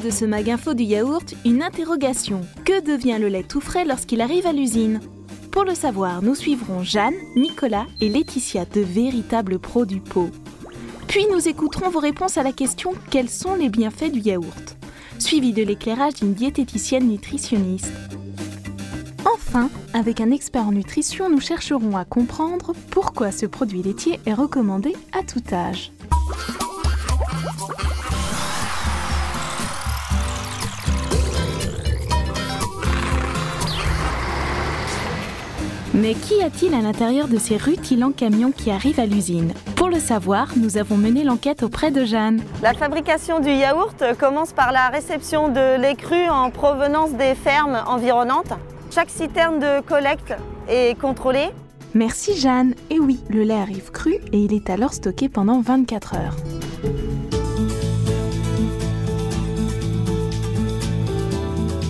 de ce mag info du yaourt, une interrogation. Que devient le lait tout frais lorsqu'il arrive à l'usine? Pour le savoir, nous suivrons Jeanne, Nicolas et Laetitia, de véritables pros du pot. Puis nous écouterons vos réponses à la question « Quels sont les bienfaits du yaourt ?» suivi de l'éclairage d'une diététicienne nutritionniste. Enfin, avec un expert en nutrition, nous chercherons à comprendre pourquoi ce produit laitier est recommandé à tout âge. Mais qu'y a-t-il à l'intérieur de ces rutilants camions qui arrivent à l'usine? Pour le savoir, nous avons mené l'enquête auprès de Jeanne. La fabrication du yaourt commence par la réception de lait cru en provenance des fermes environnantes. Chaque citerne de collecte est contrôlée. Merci Jeanne. Et oui, le lait arrive cru et il est alors stocké pendant 24 heures.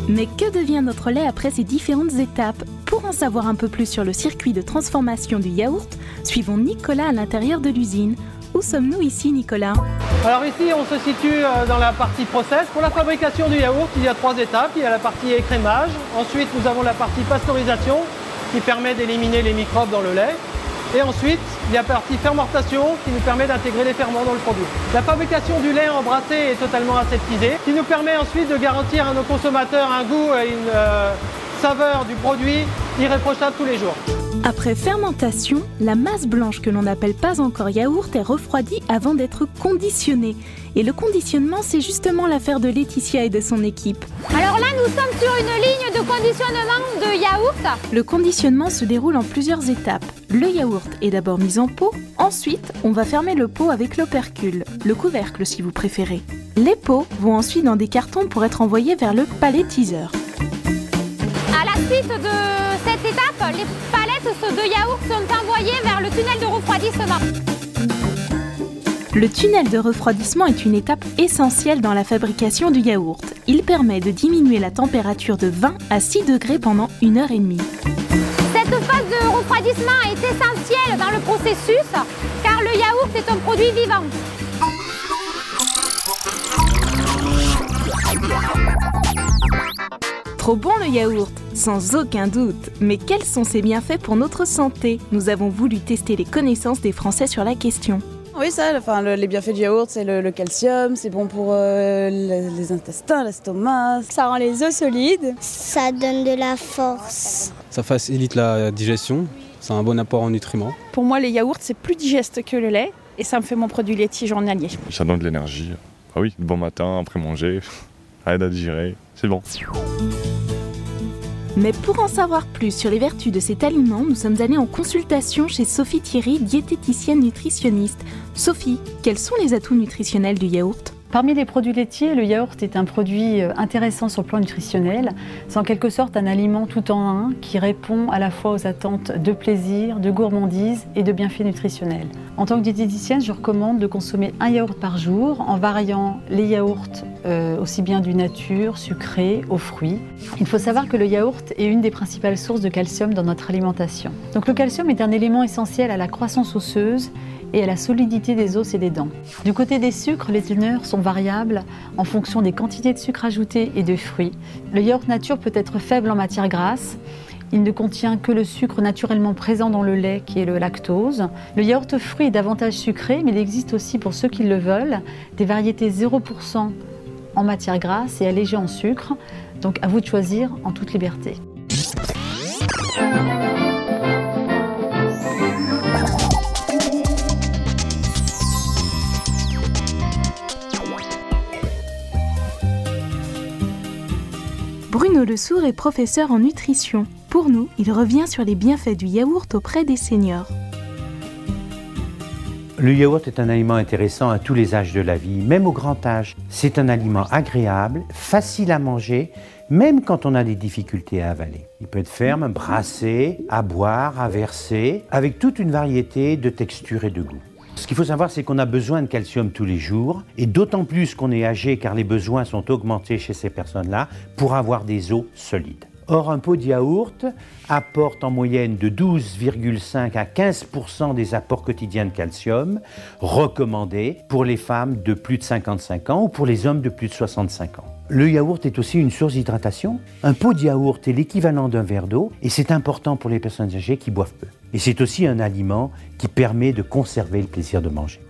Mais que devient notre lait après ces différentes étapes? Pour en savoir un peu plus sur le circuit de transformation du yaourt, suivons Nicolas à l'intérieur de l'usine. Où sommes-nous ici, Nicolas? Alors ici, on se situe dans la partie process. Pour la fabrication du yaourt, il y a 3 étapes. Il y a la partie écrémage. Ensuite, nous avons la partie pasteurisation qui permet d'éliminer les microbes dans le lait. Et ensuite, il y a la partie fermentation qui nous permet d'intégrer les ferments dans le produit. La fabrication du lait embrassé est totalement aseptisée, qui nous permet ensuite de garantir à nos consommateurs un goût et une saveur du produit irréprochable tous les jours. Après fermentation, la masse blanche que l'on n'appelle pas encore yaourt est refroidie avant d'être conditionnée. Et le conditionnement, c'est justement l'affaire de Laetitia et de son équipe. Alors là, nous sommes sur une ligne de conditionnement de yaourt. Le conditionnement se déroule en plusieurs étapes. Le yaourt est d'abord mis en pot, ensuite on va fermer le pot avec l'opercule, le couvercle si vous préférez. Les pots vont ensuite dans des cartons pour être envoyés vers le palettiseur. À la suite de cette étape, les palettes de yaourt sont envoyées vers le tunnel de refroidissement. Le tunnel de refroidissement est une étape essentielle dans la fabrication du yaourt. Il permet de diminuer la température de 20 à 6 degrés pendant 1h30. Cette phase de refroidissement est essentielle dans le processus car le yaourt est un produit vivant. Trop bon le yaourt, sans aucun doute. Mais quels sont ses bienfaits pour notre santé? Nous avons voulu tester les connaissances des Français sur la question. Oui, ça, les bienfaits du yaourt, c'est le calcium, c'est bon pour les intestins, l'estomac. Ça rend les os solides. Ça donne de la force. Ça facilite la digestion, c'est un bon apport en nutriments. Pour moi, les yaourts, c'est plus digeste que le lait et ça me fait mon produit laitier journalier. Ça donne de l'énergie. Ah oui, bon matin, après manger, aide à digérer, c'est bon. Mais pour en savoir plus sur les vertus de cet aliment, nous sommes allés en consultation chez Sophie Thierry, diététicienne nutritionniste. Sophie, quels sont les atouts nutritionnels du yaourt ? Parmi les produits laitiers, le yaourt est un produit intéressant sur le plan nutritionnel. C'est en quelque sorte un aliment tout en un qui répond à la fois aux attentes de plaisir, de gourmandise et de bienfaits nutritionnels. En tant que diététicienne, je recommande de consommer un yaourt par jour en variant les yaourts aussi bien du nature, sucrés, aux fruits. Il faut savoir que le yaourt est une des principales sources de calcium dans notre alimentation. Donc le calcium est un élément essentiel à la croissance osseuse et à la solidité des os et des dents. Du côté des sucres, les teneurs sont variables en fonction des quantités de sucre ajouté et de fruits. Le yaourt nature peut être faible en matière grasse. Il ne contient que le sucre naturellement présent dans le lait qui est le lactose. Le yaourt fruit est davantage sucré, mais il existe aussi pour ceux qui le veulent des variétés 0% en matière grasse et allégées en sucre. Donc à vous de choisir en toute liberté. Bruno Lesourd est professeur en nutrition. Pour nous, il revient sur les bienfaits du yaourt auprès des seniors. Le yaourt est un aliment intéressant à tous les âges de la vie, même au grand âge. C'est un aliment agréable, facile à manger, même quand on a des difficultés à avaler. Il peut être ferme, brassé, à boire, à verser, avec toute une variété de textures et de goûts. Ce qu'il faut savoir, c'est qu'on a besoin de calcium tous les jours, et d'autant plus qu'on est âgé, car les besoins sont augmentés chez ces personnes-là, pour avoir des os solides. Or, un pot de yaourt apporte en moyenne de 12,5 à 15% des apports quotidiens de calcium recommandés pour les femmes de plus de 55 ans ou pour les hommes de plus de 65 ans. Le yaourt est aussi une source d'hydratation. Un pot de yaourt est l'équivalent d'un verre d'eau et c'est important pour les personnes âgées qui boivent peu. Et c'est aussi un aliment qui permet de conserver le plaisir de manger.